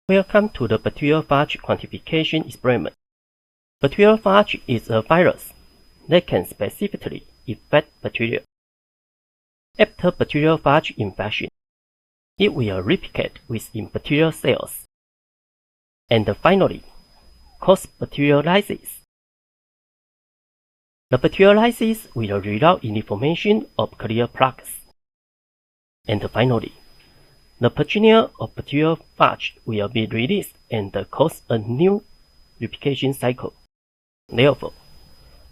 Welcome to the bacteriophage quantification experiment. Bacteriophage is a virus that can specifically infect bacteria. After bacteriophage infection, it will replicate within bacterial cells and finally cause bacteriolysis. The bacteriolysis will result in the formation of clear plaques. And finally, the progenitor of bacteriophage will be released and cause a new replication cycle. Therefore,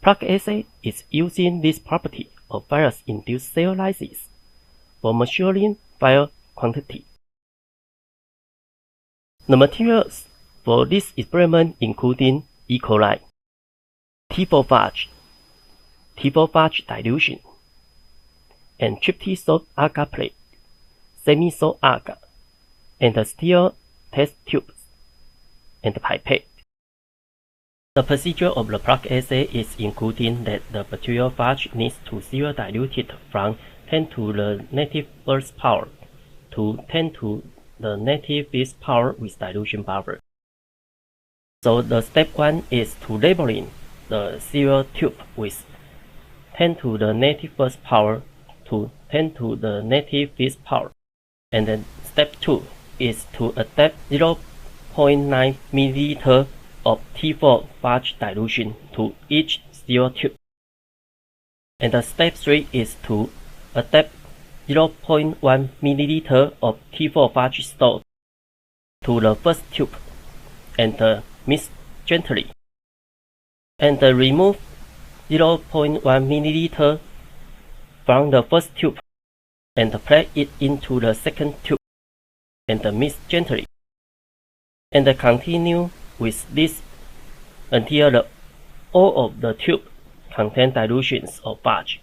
plaque assay is using this property of virus-induced cell lysis for measuring viral quantity. The materials for this experiment including E. coli, T4 phage dilution, and tryptosol agar plate, semi-salt agar, and steel test tubes, and pipette. The procedure of the plaque assay is including that the bacteriophage needs to zero dilute it from 10 to the negative first power to 10 to the negative fifth power with dilution buffer. So the step 1 is to labeling the zero tube with 10 to the negative first power to 10 to the negative fifth power. And then step 2 is to adapt 0.9 ml of T4 phage dilution to each zero tube. And the step 3 is to adapt 0.1 ml of T4 phage stock to the first tube and mix gently. And remove 0.1 ml from the first tube and place it into the second tube and mix gently. And continue with this until all of the tube contain dilutions of phage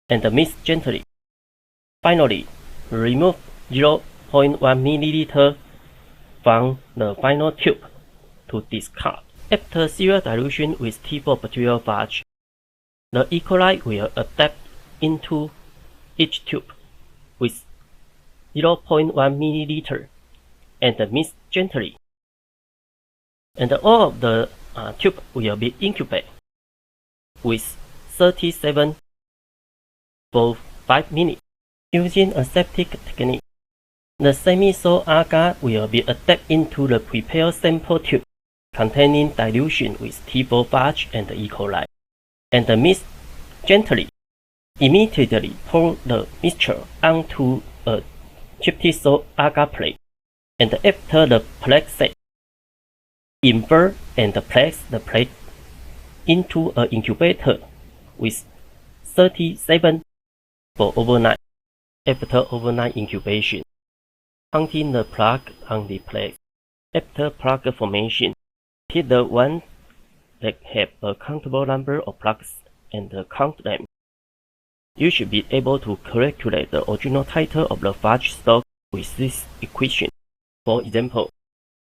and mix gently. Finally, remove 0.1 ml from the final tube to discard. After zero dilution with T4 bacteriophage, the E. coli will adapt into each tube with 0.1 ml and mix gently. And all of the tube will be incubated with 37 for 5 minutes using aseptic technique. The semi-salt agar will be adapted into the prepared sample tube containing dilution with T4 phage and E. coli and mix gently. Immediately pour the mixture onto a tryptosol agar plate, and after the plate set, invert and place the plate into an incubator with 37 for overnight. After overnight incubation, counting the plaque on the plate. After plaque formation, pick the one that have a countable number of plaques and count them. You should be able to calculate the original titer of the phage stock with this equation. For example,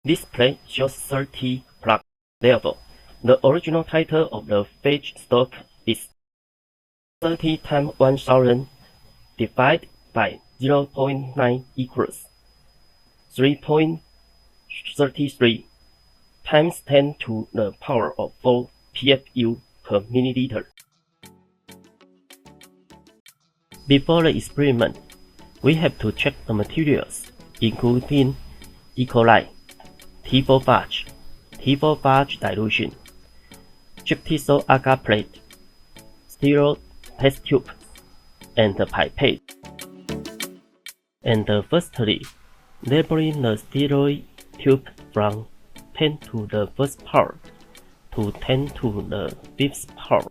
this plate shows 30 plaques. Therefore, the original titer of the phage stock is 30 times 1000 divided by 0.9 equals 3.33 times 10 to the power of 4 PFU per milliliter. Before the experiment, we have to check the materials, including E. coli, T4 phage dilution, tryptosol agar plate, steel test tube, and pipette. And firstly, labeling the steroid tube from 10 to the first power to 10 to the fifth power.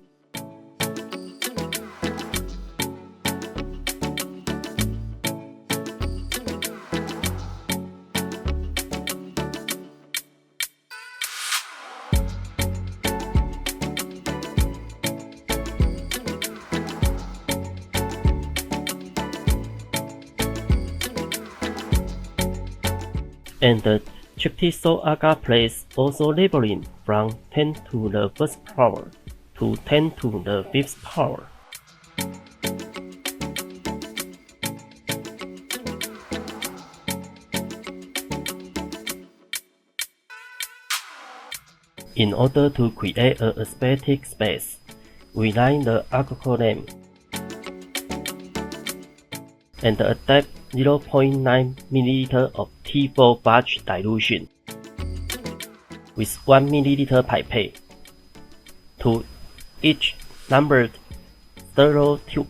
And the tryptosol agar plates also labeling from 10 to the first power to 10 to the fifth power. In order to create an aesthetic space, we line the alcohol lamp and adapt 0.9 ml of T4 batch dilution with 1 ml pipette to each numbered sterile tube.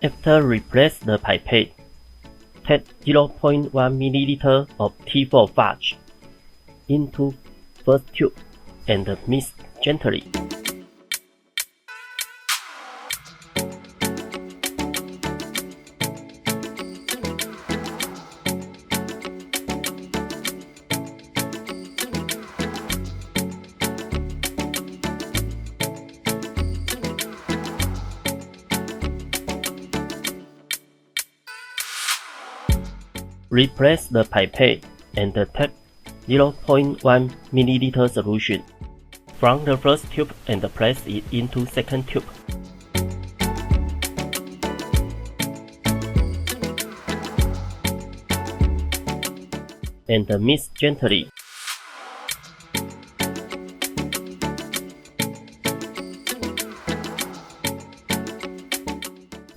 After replace the pipette, take 0.1 ml of T4 fudge into first tube and mix gently. Replace the pipette and take 0.1 ml solution from the first tube and place it into second tube. And mix gently.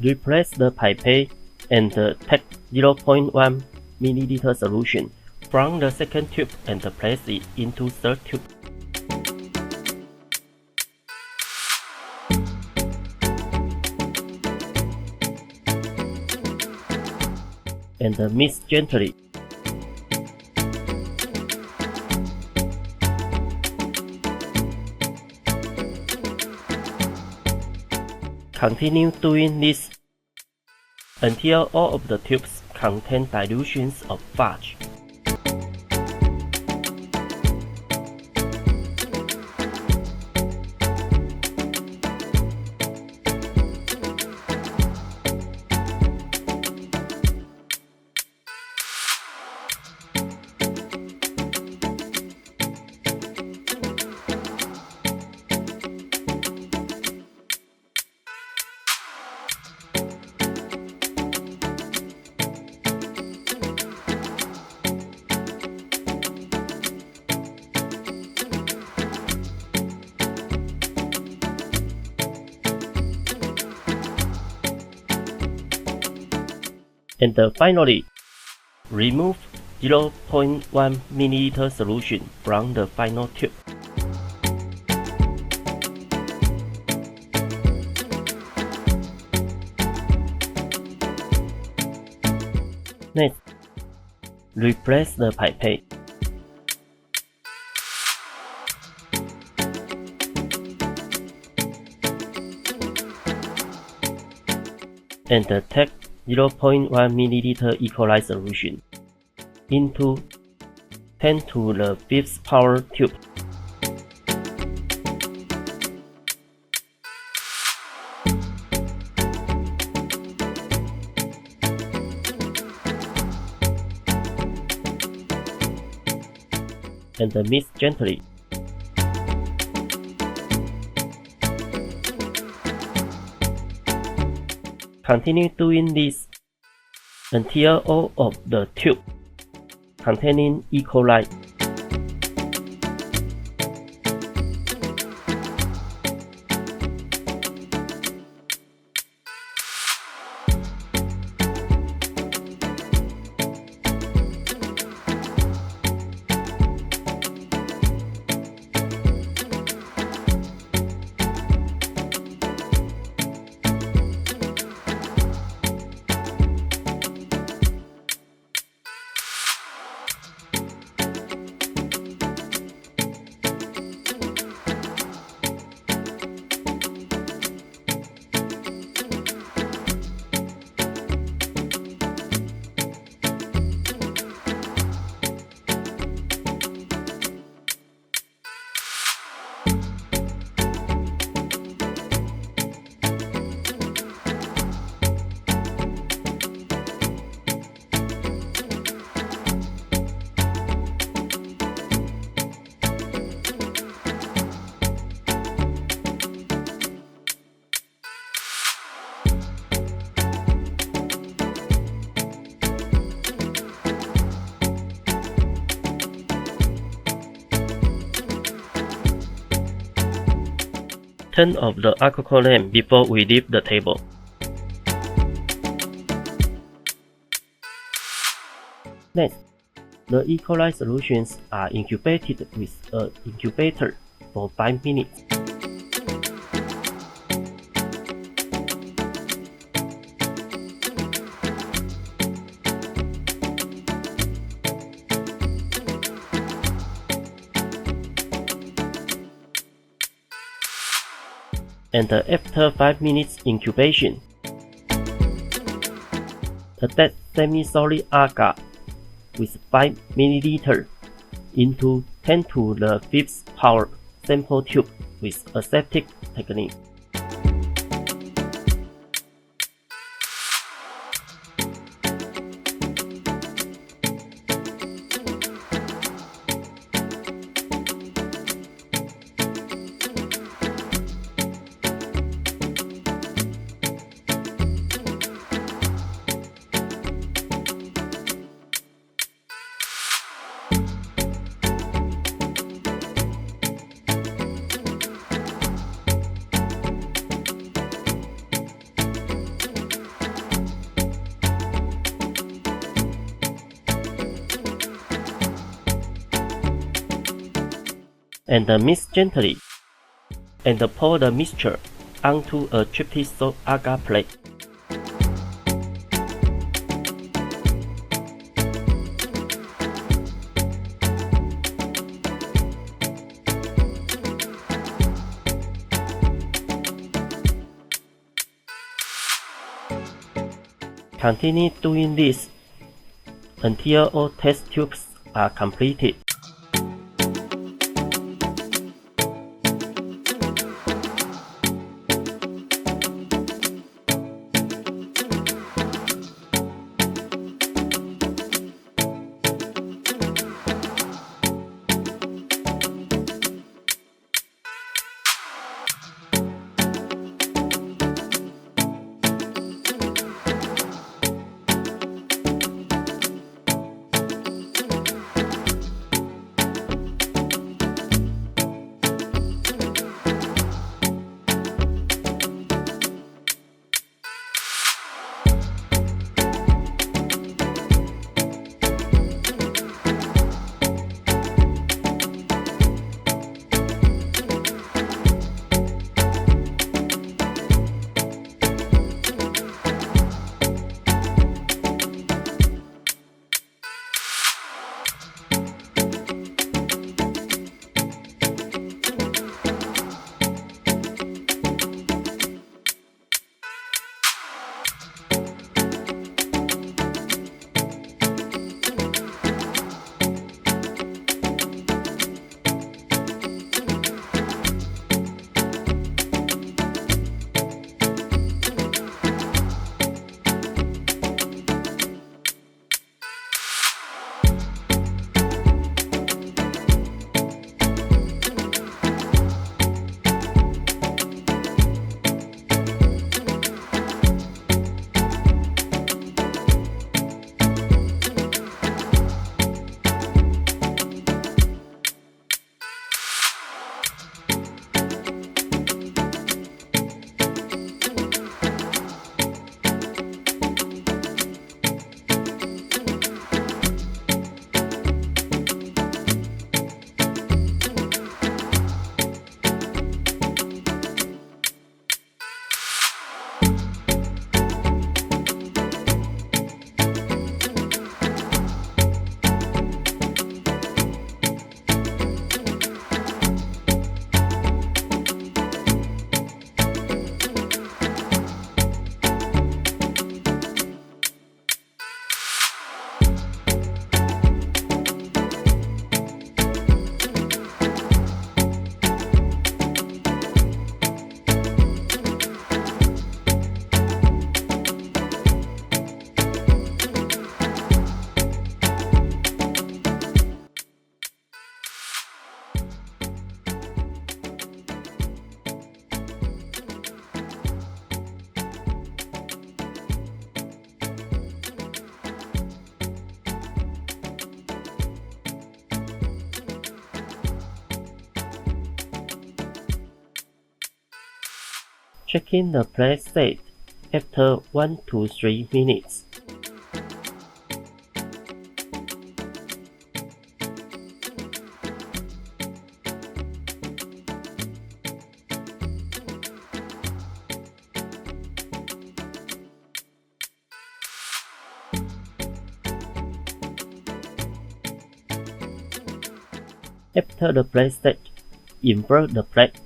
Replace the pipette and take 0.1 ml solution from the second tube and place it into third tube. And mix gently. Continue doing this until all of the tubes contain dilutions of fudge. And finally, remove 0.1 ml solution from the final tube. Next, replace the pipette. And take 0.1 ml E. coli solution into 10 to the 5th power tube. And mix gently. Continue doing this until all of the tube containing E. coli Turn off the alcohol lamp before we leave the table. Next, the E. coli solutions are incubated with an incubator for 5 minutes. And after 5 minutes incubation, add semi-solid agar with 5 ml into 10 to the 5th power sample tube with aseptic technique. And mix gently, and pour the mixture onto a treated soft agar plate. Continue doing this until all test tubes are completed. Checking the plaque state after 1 to 3 minutes. After the plaque state, invert the plaque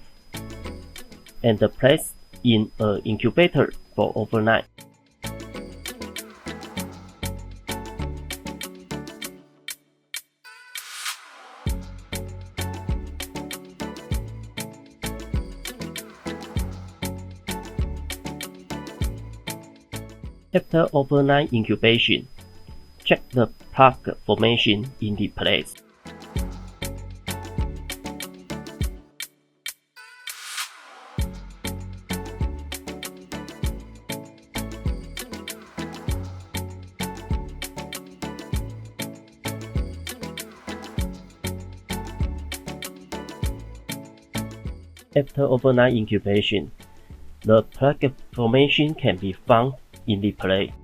and place in an incubator for overnight. After overnight incubation, check the plaque formation in the plaque. After overnight incubation, the plaque formation can be found in the plaque,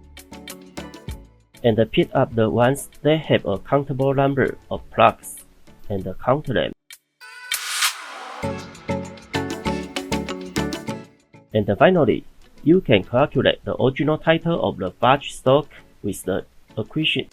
and pick up the ones that have a countable number of plaques and count them. And finally, you can calculate the original title of the phage stock with the equation.